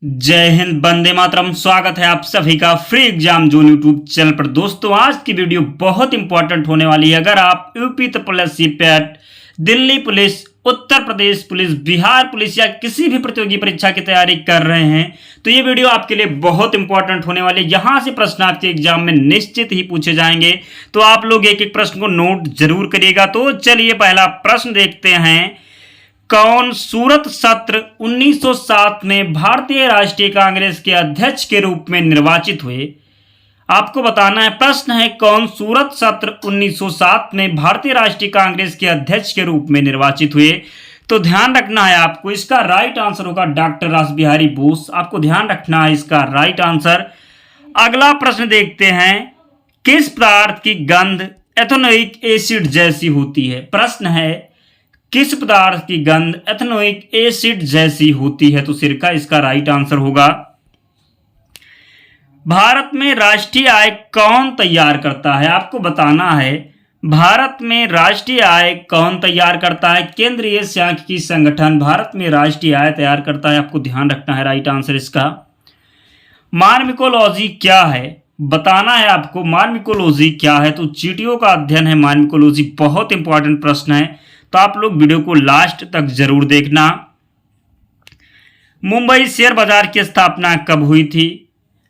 जय हिंद, वंदे मातरम। स्वागत है आप सभी का free exam zone YouTube channel पर। दोस्तों, आज की वीडियो बहुत इंपॉर्टेंट होने वाली है। अगर आप यूपी पुलिस, सीपैट, Delhi police, Uttar Pradesh police, Bihar police या किसी भी प्रतियोगी परीक्षा की तैयारी कर रहे हैं तो ये वीडियो आपके लिए बहुत इंपॉर्टेंट होने वाली है। यहां से प्रश्न आपके एग्जाम में निश्चित ही पूछे जाएंगे, तो आप लोग एक एक प्रश्न को नोट जरूर करिएगा। तो चलिए पहला प्रश्न देखते हैं। कौन सूरत सत्र 1907 में भारतीय राष्ट्रीय कांग्रेस के अध्यक्ष के रूप में निर्वाचित हुए? आपको बताना है। प्रश्न है, कौन सूरत सत्र 1907 में भारतीय राष्ट्रीय कांग्रेस के अध्यक्ष के रूप में निर्वाचित हुए? तो ध्यान रखना है आपको, इसका राइट आंसर होगा डॉक्टर रासबिहारी बोस। आपको ध्यान रखना है इसका राइट आंसर। अगला प्रश्न देखते हैं। किस पदार्थ की गंध एथेनोइक एसिड जैसी होती है? प्रश्न है, किस पदार्थ की गंध एथेनोइक एसिड जैसी होती है? तो सिरका इसका राइट आंसर होगा। भारत में राष्ट्रीय आय कौन तैयार करता है? आपको बताना है, भारत में राष्ट्रीय आय कौन तैयार करता है? केंद्रीय सांख्यिकी संगठन भारत में राष्ट्रीय आय तैयार करता है। आपको ध्यान रखना है राइट आंसर इसका। मार्मिकोलॉजी क्या है? बताना है आपको मार्मिकोलॉजी क्या है। तो चींटियों का अध्ययन है मार्मिकोलॉजी। बहुत इंपॉर्टेंट प्रश्न है, तो आप लोग वीडियो को लास्ट तक जरूर देखना। मुंबई शेयर बाजार की स्थापना कब हुई थी?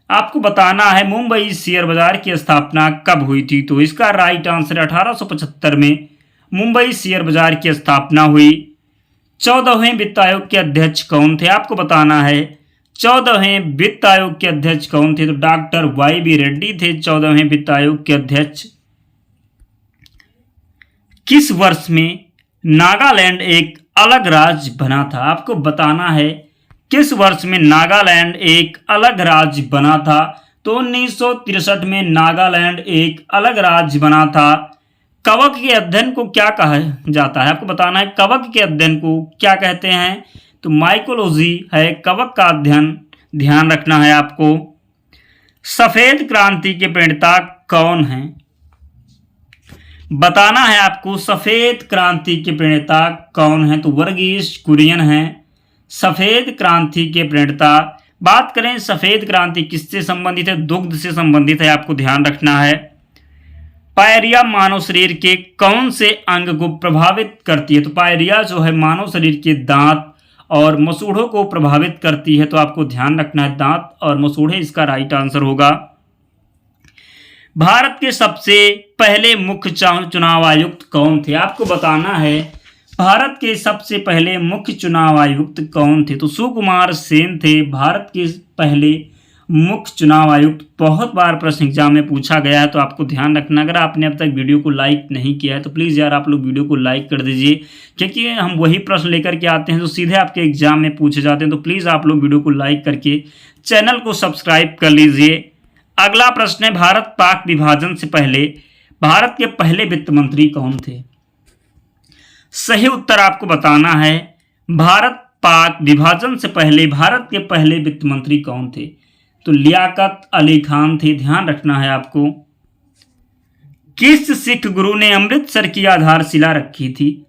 आपको बताना है मुंबई शेयर बाजार की स्थापना कब हुई थी। तो इसका राइट आंसर 1875 में मुंबई शेयर बाजार की स्थापना हुई। 14वें वित्त आयोग के अध्यक्ष कौन थे? आपको बताना है 14वें वित्त आयोग के अध्यक्ष कौन थे? तो डॉक्टर वाई रेड्डी थे 14वें वित्त आयोग के अध्यक्ष। किस वर्ष में नागालैंड एक अलग राज्य बना था? आपको बताना है किस वर्ष में नागालैंड एक अलग राज्य बना था। तो 1963 में नागालैंड एक अलग राज्य बना था। कवक के अध्ययन को क्या कहा जाता है? आपको बताना है कवक के अध्ययन को क्या कहते हैं? तो माइकोलॉजी है कवक का अध्ययन। ध्यान रखना है आपको। सफेद क्रांति के प्रणेता कौन हैं? बताना है आपको सफेद क्रांति के प्रणेता कौन है? तो वर्गीस कुरियन हैं सफेद क्रांति के प्रणेता। बात करें सफेद क्रांति किससे संबंधित है? दुग्ध से संबंधित है। आपको ध्यान रखना है। पायरिया मानव शरीर के कौन से अंग को प्रभावित करती है? तो पायरिया जो है मानव शरीर के दांत और मसूड़ों को प्रभावित करती है। तो आपको ध्यान रखना है दांत और मसूड़े इसका राइट आंसर होगा। भारत के सबसे पहले मुख्य चुनाव आयुक्त कौन थे? आपको बताना है भारत के सबसे पहले मुख्य चुनाव आयुक्त कौन थे? तो सुकुमार सेन थे भारत के पहले मुख्य चुनाव आयुक्त। बहुत बार प्रश्न एग्जाम में पूछा गया है, तो आपको ध्यान रखना। अगर आपने अब तक वीडियो को लाइक नहीं किया है तो प्लीज़ यार आप लोग वीडियो को लाइक कर दीजिए, क्योंकि हम वही प्रश्न लेकर के आते हैं जो सीधे आपके एग्जाम में पूछे जाते हैं। तो प्लीज़ आप लोग वीडियो को लाइक करके चैनल को सब्सक्राइब कर लीजिए। अगला प्रश्न है, भारत पाक विभाजन से पहले भारत के पहले वित्त मंत्री कौन थे? सही उत्तर आपको बताना है भारत पाक विभाजन से पहले भारत के पहले वित्त मंत्री कौन थे? तो लियाकत अली खान थे। ध्यान रखना है आपको। किस सिख गुरु ने अमृतसर की आधारशिला रखी थी?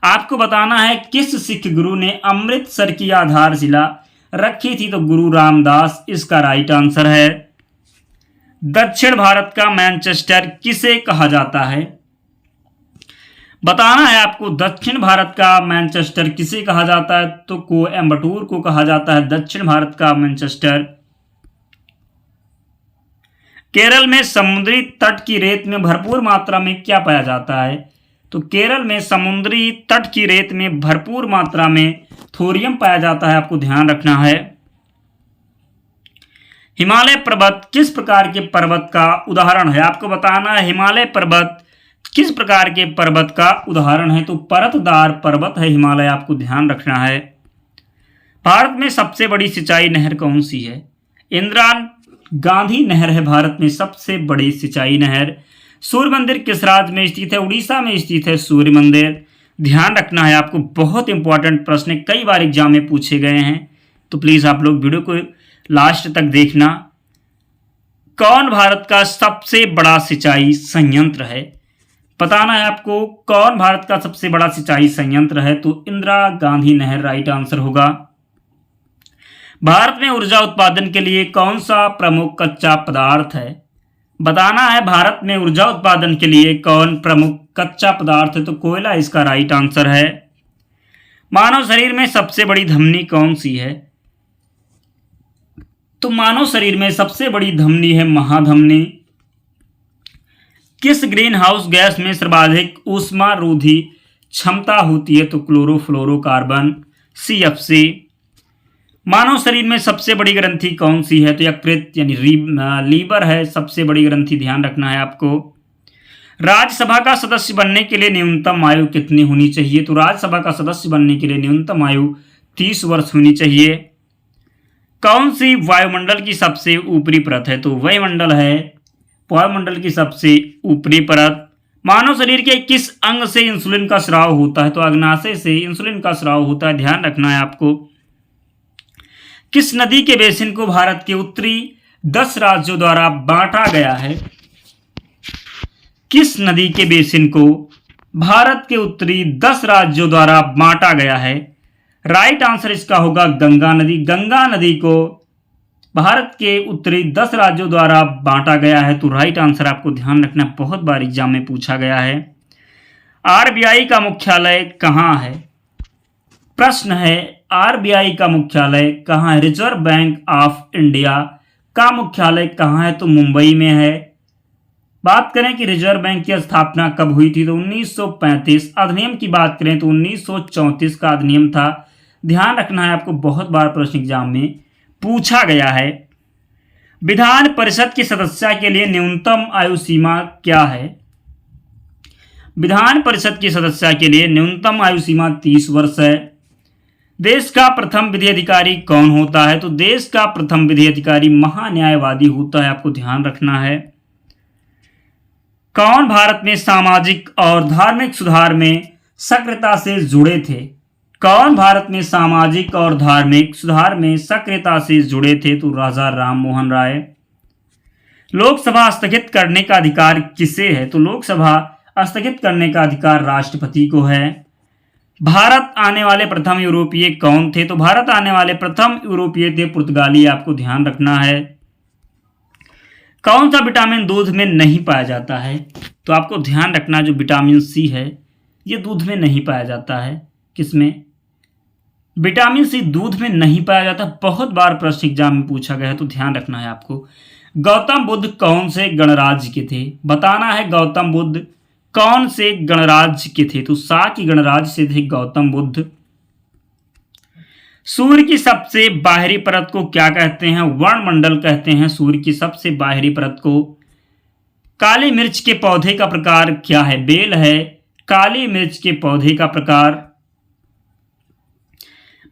आपको बताना है किस सिख गुरु ने अमृतसर की आधारशिला रखी थी? तो गुरु रामदास इसका राइट आंसर है। दक्षिण भारत का मैनचेस्टर किसे कहा जाता है? बताना है आपको दक्षिण भारत का मैनचेस्टर किसे कहा जाता है? तो कोयम्बटूर को कहा जाता है दक्षिण भारत का मैनचेस्टर। केरल में समुद्री तट की रेत में भरपूर मात्रा में क्या पाया जाता है? तो केरल में समुद्री तट की रेत में भरपूर मात्रा में थोरियम पाया जाता है। आपको ध्यान रखना है। हिमालय पर्वत किस प्रकार के पर्वत का उदाहरण है? आपको बताना है हिमालय पर्वत किस प्रकार के पर्वत का उदाहरण है? तो परतदार पर्वत है हिमालय। आपको ध्यान रखना है। भारत में सबसे बड़ी सिंचाई नहर कौन सी है? इंदिरा गांधी नहर है भारत में सबसे बड़ी सिंचाई नहर। सूर्य मंदिर किस राज्य में स्थित है? उड़ीसा में स्थित है सूर्य मंदिर। ध्यान रखना है आपको। बहुत इंपॉर्टेंट प्रश्न कई बार एग्जाम में पूछे गए हैं, तो प्लीज आप लोग वीडियो को लास्ट तक देखना। कौन भारत का सबसे बड़ा सिंचाई संयंत्र है? बताना है आपको कौन भारत का सबसे बड़ा सिंचाई संयंत्र है? तो इंदिरा गांधी नहर राइट आंसर होगा। भारत में ऊर्जा उत्पादन के लिए कौन सा प्रमुख कच्चा पदार्थ है? बताना है भारत में ऊर्जा उत्पादन के लिए कौन प्रमुख कच्चा पदार्थ है? तो कोयला इसका राइट आंसर है। मानव शरीर में सबसे बड़ी धमनी कौन सी है? तो मानव शरीर में सबसे बड़ी धमनी है महाधमनी। किस ग्रीन हाउस गैस में सर्वाधिक ऊष्मारोधी क्षमता होती है? तो क्लोरोफ्लोरोकार्बन CFC। मानव शरीर में सबसे बड़ी ग्रंथि कौन सी है? तो यकृत यानी लीवर है सबसे बड़ी ग्रंथि, ध्यान रखना है आपको। राज्यसभा का सदस्य बनने के लिए न्यूनतम आयु कितनी होनी चाहिए? तो राज्यसभा का सदस्य बनने के लिए न्यूनतम आयु 30 वर्ष होनी चाहिए। कौन सी वायुमंडल की सबसे ऊपरी परत है? तो वायुमंडल है वायुमंडल की सबसे ऊपरी परत। मानव शरीर के किस अंग से इंसुलिन का स्राव होता है? तो अग्नाशय से इंसुलिन का स्राव होता है, ध्यान रखना है आपको। किस नदी के बेसिन को भारत के उत्तरी 10 राज्यों द्वारा बांटा गया है? किस नदी के बेसिन को भारत के उत्तरी 10 राज्यों द्वारा बांटा गया है? राइट आंसर इसका होगा गंगा नदी। गंगा नदी को भारत के उत्तरी 10 राज्यों द्वारा बांटा गया है। तो राइट आंसर आपको ध्यान रखना, बहुत बार एग्जाम में पूछा गया है। RBI का मुख्यालय कहाँ है? प्रश्न है RBI का मुख्यालय कहाँ है? रिजर्व बैंक ऑफ इंडिया का मुख्यालय कहाँ है? तो मुंबई में है। बात करें कि रिजर्व बैंक की स्थापना कब हुई थी? तो 1935। अधिनियम की बात करें तो 1934 का अधिनियम था, ध्यान रखना है आपको, बहुत बार प्रश्न एग्जाम में पूछा गया है। विधान परिषद की सदस्यता के लिए न्यूनतम आयु सीमा क्या है? विधान परिषद की सदस्यता के लिए न्यूनतम आयु सीमा 30 वर्ष है। देश का प्रथम विधि अधिकारी कौन होता है? तो देश का प्रथम विधि अधिकारी महान्यायवादी होता है, आपको ध्यान रखना है। कौन भारत में सामाजिक और धार्मिक सुधार में सक्रियता से जुड़े थे? कौन भारत में सामाजिक और धार्मिक सुधार में सक्रियता से जुड़े थे? तो राजा राम मोहन राय। लोकसभा स्थगित करने का अधिकार किसे है? तो लोकसभा स्थगित करने का अधिकार राष्ट्रपति को है। भारत आने वाले प्रथम यूरोपीय कौन थे? तो भारत आने वाले प्रथम यूरोपीय थे पुर्तगाली, आपको ध्यान रखना है। कौन सा विटामिन दूध में नहीं पाया जाता है? तो आपको ध्यान रखना, जो विटामिन C है ये दूध में नहीं पाया जाता है। किसमें? विटामिन C दूध में नहीं पाया जाता, बहुत बार प्रश्न एग्जाम में पूछा गया है, तो ध्यान रखना है आपको। गौतम बुद्ध कौन से गणराज्य के थे? बताना है गौतम बुद्ध कौन से गणराज्य के थे? तो साकी गणराज्य से थे गौतम बुद्ध। सूर्य की सबसे बाहरी परत को क्या कहते हैं? वर्णमंडल कहते हैं सूर्य की सबसे बाहरी परत को। काली मिर्च के पौधे का प्रकार क्या है? बेल है काली मिर्च के पौधे का प्रकार।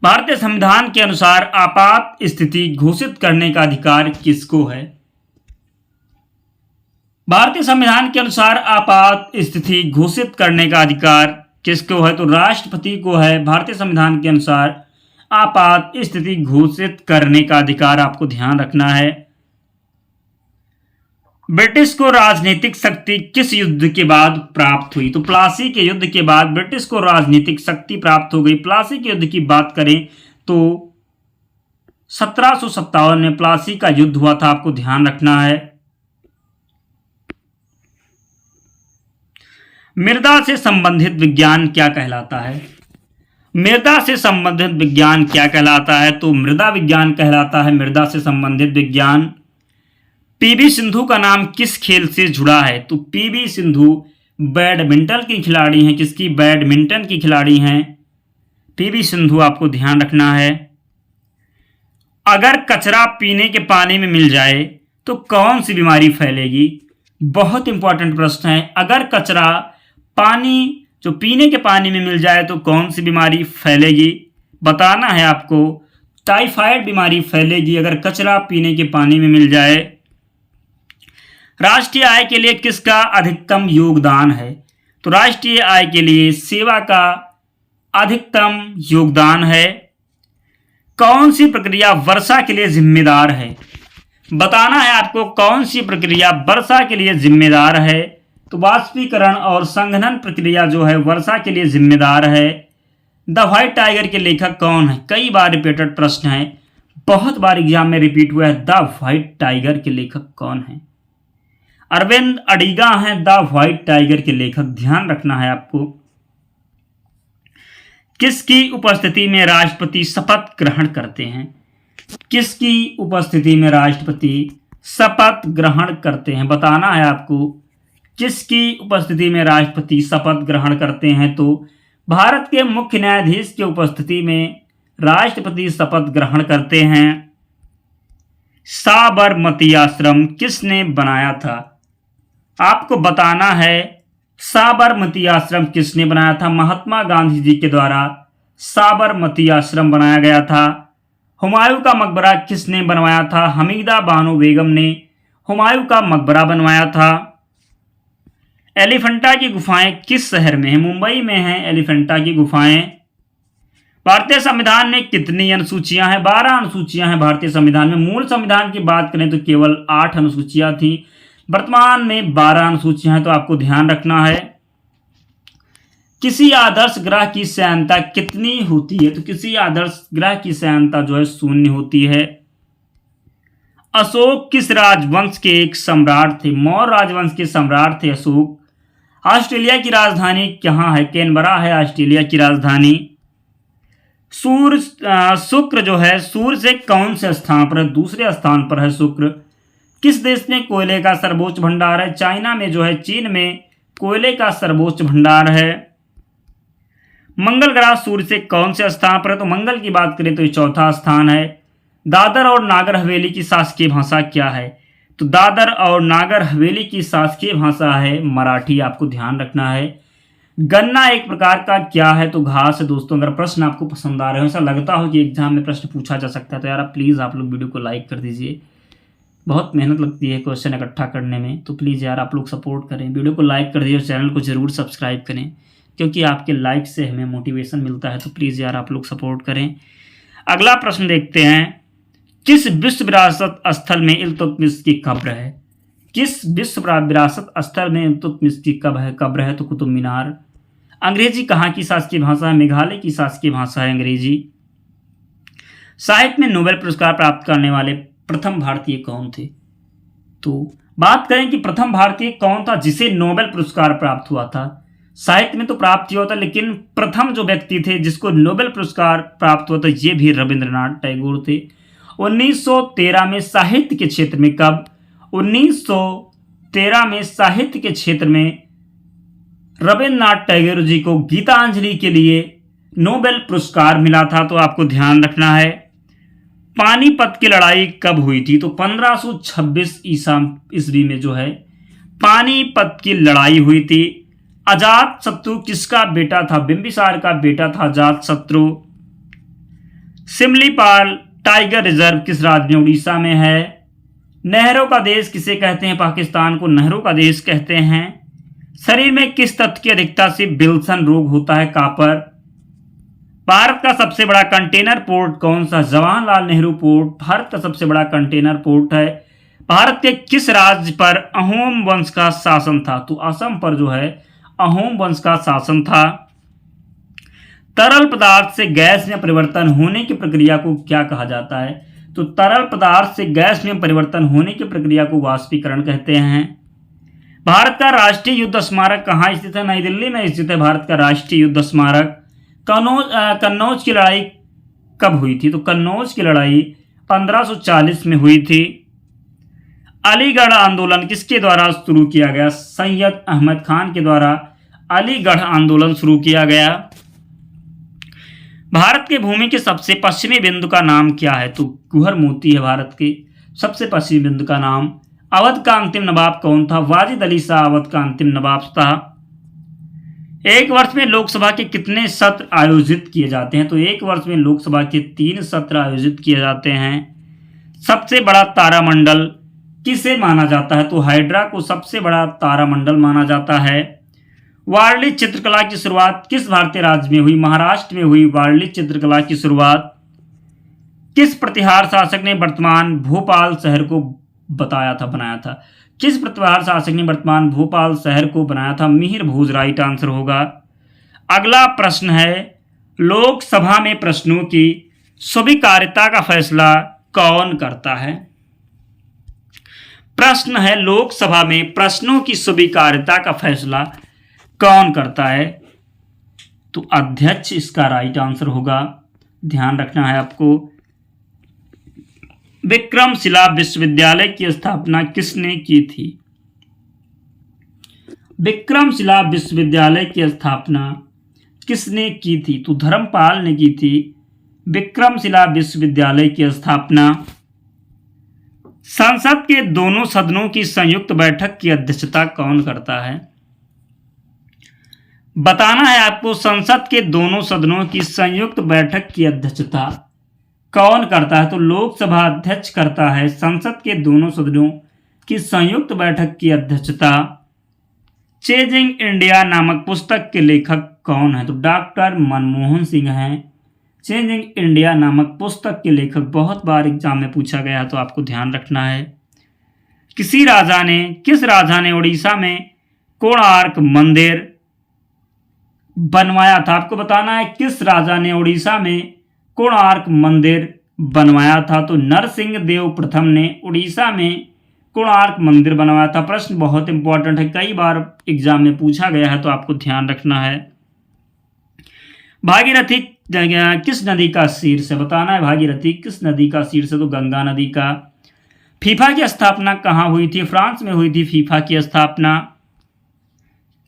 भारतीय संविधान के अनुसार आपात स्थिति घोषित करने का अधिकार किसको है? भारतीय संविधान के अनुसार आपात स्थिति घोषित करने का अधिकार किसको है? तो राष्ट्रपति को है। भारतीय संविधान के अनुसार आपात स्थिति घोषित करने का अधिकार, आपको ध्यान रखना है। ब्रिटिश को राजनीतिक शक्ति किस युद्ध के बाद प्राप्त हुई? तो प्लासी के युद्ध के बाद ब्रिटिश को राजनीतिक शक्ति प्राप्त हो गई। प्लासी के युद्ध की बात करें तो 1757 में प्लासी का युद्ध हुआ था, आपको ध्यान रखना है। मृदा से संबंधित विज्ञान क्या कहलाता है? मृदा से संबंधित विज्ञान क्या कहलाता है? तो मृदा विज्ञान कहलाता है, मृदा से संबंधित विज्ञान। पीवी सिंधु का नाम किस खेल से जुड़ा है? तो पीवी सिंधु बैडमिंटन की खिलाड़ी हैं। किसकी? बैडमिंटन की खिलाड़ी हैं पीवी सिंधु, आपको ध्यान रखना है। अगर कचरा पीने के पानी में मिल जाए तो कौन सी बीमारी फैलेगी? बहुत इंपॉर्टेंट प्रश्न है। अगर कचरा पानी जो पीने के पानी में मिल जाए तो कौन सी बीमारी फैलेगी? बताना है आपको, टाइफाइड बीमारी फैलेगी अगर कचरा पीने के पानी में मिल जाए। राष्ट्रीय आय के लिए किसका अधिकतम योगदान है? तो राष्ट्रीय आय के लिए सेवा का अधिकतम योगदान है। कौन सी प्रक्रिया वर्षा के लिए जिम्मेदार है? बताना है आपको, कौन सी प्रक्रिया वर्षा के लिए जिम्मेदार है? तो वाष्पीकरण और संघनन प्रक्रिया जो है वर्षा के लिए जिम्मेदार है। द व्हाइट टाइगर के लेखक कौन है? कई बार रिपीटेड प्रश्न है, बहुत बार एग्जाम में रिपीट हुआ है। द व्हाइट टाइगर के लेखक कौन है? अरविंद अडिगा हैं द व्हाइट टाइगर के लेखक, ध्यान रखना है आपको। किसकी उपस्थिति में राष्ट्रपति शपथ ग्रहण करते हैं? किसकी उपस्थिति में राष्ट्रपति शपथ ग्रहण करते हैं, बताना है आपको। किसकी उपस्थिति में राष्ट्रपति शपथ ग्रहण करते हैं? तो भारत के मुख्य न्यायाधीश की उपस्थिति में राष्ट्रपति शपथ ग्रहण करते हैं। साबरमती आश्रम किसने बनाया था? आपको बताना है साबरमती आश्रम किसने बनाया था। महात्मा गांधी जी के द्वारा साबरमती आश्रम बनाया गया था। हुमायूं का मकबरा किसने बनवाया था? हमीदा बानो बेगम ने हुमायूं का मकबरा बनवाया था। एलिफेंटा की गुफाएं किस शहर में है? मुंबई में है एलिफेंटा की गुफाएं। भारतीय संविधान में कितनी अनुसूचियां हैं? 12 अनुसूचियां हैं भारतीय संविधान में। मूल संविधान की बात करें तो केवल 8 अनुसूचियां थी, वर्तमान में 12 अनुसूचियां हैं, तो आपको ध्यान रखना है। किसी आदर्श ग्रह की श्यानता कितनी होती है? तो किसी आदर्श ग्रह की श्यानता जो है 0 होती है। अशोक किस राजवंश के एक सम्राट थे? मौर्य राजवंश के सम्राट थे अशोक। ऑस्ट्रेलिया की राजधानी कहाँ है? कैनबरा है ऑस्ट्रेलिया की राजधानी। शुक्र जो है सूर्य से कौन से स्थान पर है? दूसरे स्थान पर है शुक्र। किस देश में कोयले का सर्वोच्च भंडार है? चाइना में जो है, चीन में कोयले का सर्वोच्च भंडार है। मंगल ग्रह सूर्य से कौन से स्थान पर है? तो मंगल की बात करें तो ये 4था स्थान है। दादर और नागर हवेली की शासकीय भाषा क्या है? तो दादर और नागर हवेली की शासकीय भाषा है मराठी, आपको ध्यान रखना है। गन्ना एक प्रकार का क्या है? तो घास है। दोस्तों अगर प्रश्न आपको पसंद आ रहे हो, ऐसा लगता हो कि एग्जाम में प्रश्न पूछा जा सकता है, तो यार प्लीज़ आप लोग वीडियो को लाइक कर दीजिए। बहुत मेहनत लगती है क्वेश्चन इकट्ठा करने में, तो प्लीज़ यार आप लोग सपोर्ट करें, वीडियो को लाइक कर दीजिए और चैनल को ज़रूर सब्सक्राइब करें, क्योंकि आपके लाइक से हमें मोटिवेशन मिलता है। तो प्लीज़ यार आप लोग सपोर्ट करें। अगला प्रश्न देखते हैं, किस विश्व विरासत स्थल में इल्तुतमिश की कब्र है? किस विश्व विरासत स्थल में इल्तुतमिश की कब्र है? तो कुतुब मीनार। अंग्रेजी कहाँ की शासकीय भाषा है? मेघालय की शासकीय भाषा है अंग्रेजी। साहित्य में नोबेल पुरस्कार प्राप्त करने वाले प्रथम भारतीय कौन थे? तो बात करें कि प्रथम भारतीय कौन था जिसे नोबेल पुरस्कार प्राप्त हुआ था। साहित्य में तो प्राप्त हुआ था, लेकिन प्रथम जो व्यक्ति थे जिसको नोबेल पुरस्कार प्राप्त हुआ था, ये भी रविंद्रनाथ टैगोर थे। 1913 में साहित्य के क्षेत्र में, कब? 1913 में साहित्य के क्षेत्र में रविंद्रनाथ टैगोर जी को गीतांजलि के लिए नोबेल पुरस्कार मिला था, तो आपको ध्यान रखना है। पानीपत की लड़ाई कब हुई थी? तो 1526 ईस्वी में जो है पानीपत की लड़ाई हुई थी। अजात शत्रु किसका बेटा था? बिंबिसार का बेटा था अजात शत्रु। सिमलीपाल टाइगर रिजर्व किस राज्य में? उड़ीसा में है। नहरों का देश किसे कहते हैं? पाकिस्तान को नहरों का देश कहते हैं। शरीर में किस तत्व की अधिकता से विल्सन रोग होता है? कॉपर। भारत का सबसे बड़ा कंटेनर पोर्ट कौन सा? जवाहरलाल नेहरू पोर्ट भारत का सबसे बड़ा कंटेनर पोर्ट है। भारत के किस राज्य पर अहोम वंश का शासन था? तो असम पर जो है अहोम वंश का शासन था। तरल पदार्थ से गैस में परिवर्तन होने की प्रक्रिया को क्या कहा जाता है? तो तरल पदार्थ से गैस में परिवर्तन होने की प्रक्रिया को वाष्पीकरण कहते हैं। भारत का राष्ट्रीय युद्ध स्मारक कहाँ स्थित है? नई दिल्ली में स्थित है भारत का राष्ट्रीय युद्ध स्मारक। कन्नौज की लड़ाई कब हुई थी? तो कन्नौज की लड़ाई 1540 में हुई थी। अलीगढ़ आंदोलन किसके द्वारा शुरू किया गया? सैयद अहमद खान के द्वारा अलीगढ़ आंदोलन शुरू किया गया। भारत के भूमि के सबसे पश्चिमी बिंदु का नाम क्या है? तो कुहर मोती है भारत के सबसे पश्चिमी बिंदु का नाम। अवध का अंतिम नवाब कौन था? वाजिद अली शाह अवध का अंतिम नवाब था। एक वर्ष में लोकसभा के कितने सत्र आयोजित किए जाते हैं? तो एक वर्ष में लोकसभा के 3 सत्र आयोजित किए जाते हैं। सबसे बड़ा तारामंडल किसे माना जाता है? तो हाइड्रा को सबसे बड़ा तारामंडल माना जाता है। वारली चित्रकला की शुरुआत किस भारतीय राज्य में हुई? महाराष्ट्र में हुई वारली चित्रकला की शुरुआत। किस प्रतिहार शासक ने वर्तमान भोपाल शहर को बनाया था? किस प्रतिहार शासक ने वर्तमान भोपाल शहर को बनाया था? मिहिर भोज राइट आंसर होगा। अगला प्रश्न है, लोकसभा में प्रश्नों की स्वीकार्यता का फैसला कौन करता है? प्रश्न है, लोकसभा में प्रश्नों की स्वीकार्यता का फैसला कौन करता है? तो अध्यक्ष इसका राइट आंसर होगा। ध्यान रखना है आपको। विक्रमशिला विश्वविद्यालय की स्थापना किसने की थी? विक्रमशिला विश्वविद्यालय की स्थापना किसने की थी? तो धर्मपाल ने की थी विक्रमशिला विश्वविद्यालय की स्थापना। संसद के दोनों सदनों की संयुक्त बैठक की अध्यक्षता कौन करता है? बताना है आपको, संसद के दोनों सदनों की संयुक्त बैठक की अध्यक्षता कौन करता है? तो लोकसभा अध्यक्ष करता है संसद के दोनों सदनों की संयुक्त बैठक की अध्यक्षता। चेंजिंग इंडिया नामक पुस्तक के लेखक कौन है? तो डॉक्टर मनमोहन सिंह हैं। चेंजिंग इंडिया नामक पुस्तक के लेखक बहुत बार एग्जाम में पूछा गया है, तो आपको ध्यान रखना है। किस राजा ने उड़ीसा में कोणार्क मंदिर बनवाया था? आपको बताना है किस राजा ने उड़ीसा में कोणार्क मंदिर बनवाया था? तो नरसिंह देव प्रथम ने उड़ीसा में कोणार्क मंदिर बनवाया था। प्रश्न बहुत इंपॉर्टेंट है, कई बार एग्जाम में पूछा गया है, तो आपको ध्यान रखना है। भागीरथी किस नदी का शीर्ष है? बताना है भागीरथी किस नदी का शीर्ष है? तो गंगा नदी का। फीफा की स्थापना कहाँ हुई थी? फ्रांस में हुई थी फीफा की स्थापना।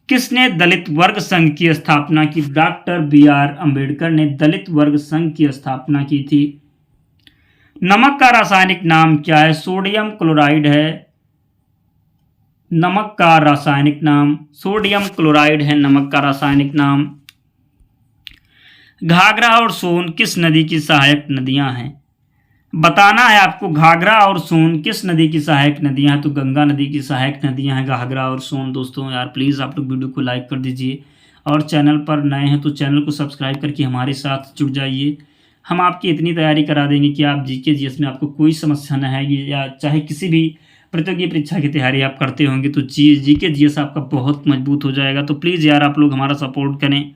किसने दलित वर्ग संघ की स्थापना की? Doctor B R. अंबेडकर ने दलित वर्ग संघ की स्थापना की थी। नमक का रासायनिक नाम क्या है? सोडियम क्लोराइड है। नमक का रासायनिक नाम सोडियम क्लोराइड है, नमक का रासायनिक नाम। घाघरा और सोन किस नदी की सहायक नदियां हैं? बताना है आपको, घाघरा और सोन किस नदी की सहायक नदियां हैं? तो गंगा नदी की सहायक नदियां हैं घाघरा और सोन। दोस्तों यार प्लीज़ आप लोग वीडियो को लाइक कर दीजिए, और चैनल पर नए हैं तो चैनल को सब्सक्राइब करके हमारे साथ जुड़ जाइए। हम आपकी इतनी तैयारी करा देंगे कि आप जीके जीएस में आपको कोई समस्या न आएगी, या चाहे किसी भी प्रतियोगी परीक्षा की तैयारी आप करते होंगे तो जीके जीएस आपका बहुत मजबूत हो जाएगा। तो प्लीज़ यार आप लोग हमारा सपोर्ट करें।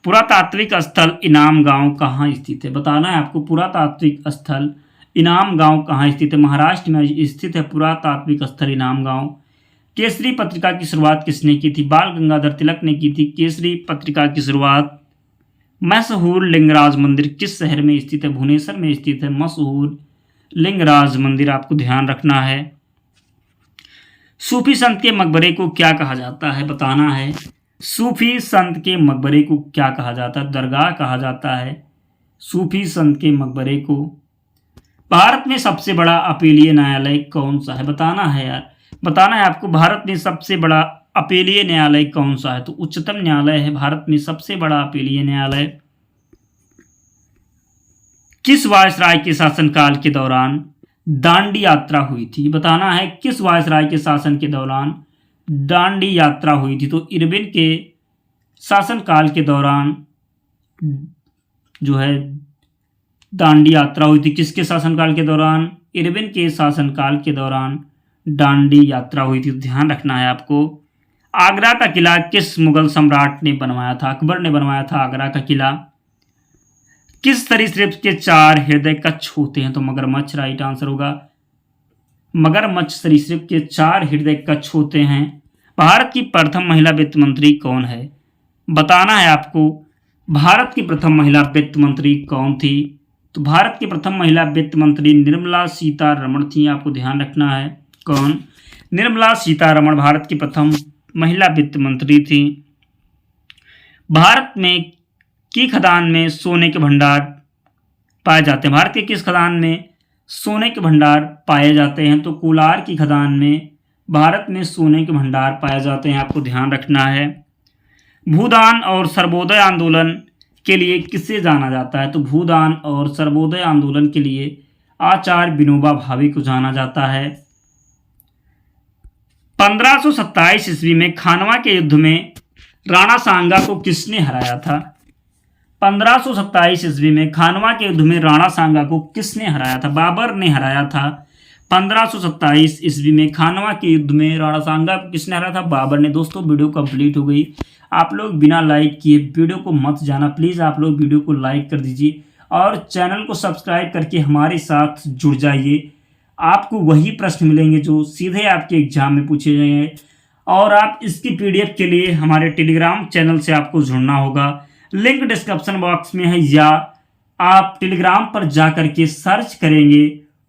पुरातात्विक स्थल इनाम गांव कहाँ स्थित है? बताना है आपको, पुरातात्विक स्थल इनाम गांव कहाँ स्थित है? महाराष्ट्र में स्थित है पुरातात्विक स्थल इनाम गांव। केसरी पत्रिका की शुरुआत किसने की थी? बाल गंगाधर तिलक ने की थी केसरी पत्रिका की शुरुआत। मशहूर लिंगराज मंदिर किस शहर में स्थित है? भुवनेश्वर में स्थित है मशहूर लिंगराज मंदिर, आपको ध्यान रखना है। सूफी संत के मकबरे को क्या कहा जाता है? बताना है, सूफी संत के मकबरे को क्या कहा जाता है? दरगाह कहा जाता है सूफी संत के मकबरे को। भारत में सबसे बड़ा अपीलीय न्यायालय कौन सा है? बताना है यार, बताना है आपको, भारत में सबसे बड़ा अपीलीय न्यायालय कौन सा है? तो उच्चतम न्यायालय है भारत में सबसे बड़ा अपीलीय न्यायालय। किस वायसराय के शासनकाल के दौरान दांडी यात्रा हुई थी? बताना है, किस वायसराय के शासन के दौरान दांडी यात्रा हुई थी? तो इरविन के शासनकाल के दौरान जो है दांडी यात्रा हुई थी। किसके शासनकाल के दौरान? इरविन के शासनकाल के दौरान दांडी यात्रा हुई थी। ध्यान रखना है आपको। आगरा का किला किस मुगल सम्राट ने बनवाया था? अकबर ने बनवाया था आगरा का किला। किस सरीसृप के 4 हृदय कच्छ होते हैं? तो मगरमच्छ राइट आंसर होगा। मगरमच्छ सरीसृप के 4 हृदय कच्छ होते हैं। भारत की प्रथम महिला वित्त मंत्री कौन है? बताना है आपको, भारत की प्रथम महिला वित्त मंत्री कौन थी? तो भारत की प्रथम महिला वित्त मंत्री निर्मला सीतारमण थी, आपको ध्यान रखना है। कौन? निर्मला सीतारमण भारत की प्रथम महिला वित्त मंत्री थी। भारत में की खदान में सोने के भंडार पाए जाते हैं? भारत के किस खदान में सोने के भंडार पाए जाते हैं? तो कोलार की खदान में भारत में सोने के भंडार पाए जाते हैं, आपको ध्यान रखना है। भूदान और सर्वोदय आंदोलन के लिए किसे जाना जाता है? तो भूदान और सर्वोदय आंदोलन के लिए आचार्य विनोबा भावे को जाना जाता है। 1527 ईस्वी में खानवा के युद्ध में राणा सांगा को किसने हराया था? 1527 ईस्वी में खानवा के युद्ध में राणा सांगा को किसने हराया था? बाबर ने हराया था। 1527 ईस्वी में खानवा के युद्ध में राणा सांगा को किसने हराया था? बाबर ने। दोस्तों वीडियो कंप्लीट हो गई। आप लोग बिना लाइक किए वीडियो को मत जाना, प्लीज़ आप लोग वीडियो को लाइक कर दीजिए और चैनल को सब्सक्राइब करके हमारे साथ जुड़ जाइए। आपको वही प्रश्न मिलेंगे जो सीधे आपके एग्जाम में पूछे जाएंगे और आप इसकी पीडीएफ के लिए हमारे टेलीग्राम चैनल से आपको जुड़ना होगा। लिंक डिस्क्रिप्शन बॉक्स में है या आप टेलीग्राम पर जा कर के सर्च करेंगे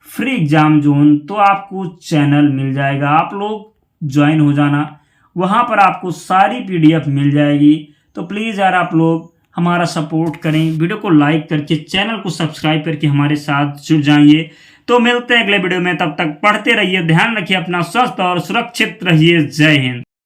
फ्री एग्जाम जोन तो आपको चैनल मिल जाएगा। आप लोग ज्वाइन हो जाना, वहाँ पर आपको सारी पीडीएफ मिल जाएगी। तो प्लीज़ यार आप लोग हमारा सपोर्ट करें, वीडियो को लाइक करके चैनल को सब्सक्राइब करके हमारे साथ जुड़ जाइए। तो मिलते हैं अगले वीडियो में, तब तक पढ़ते रहिए, ध्यान रखिए अपना, स्वस्थ और सुरक्षित रहिए। जय हिंद।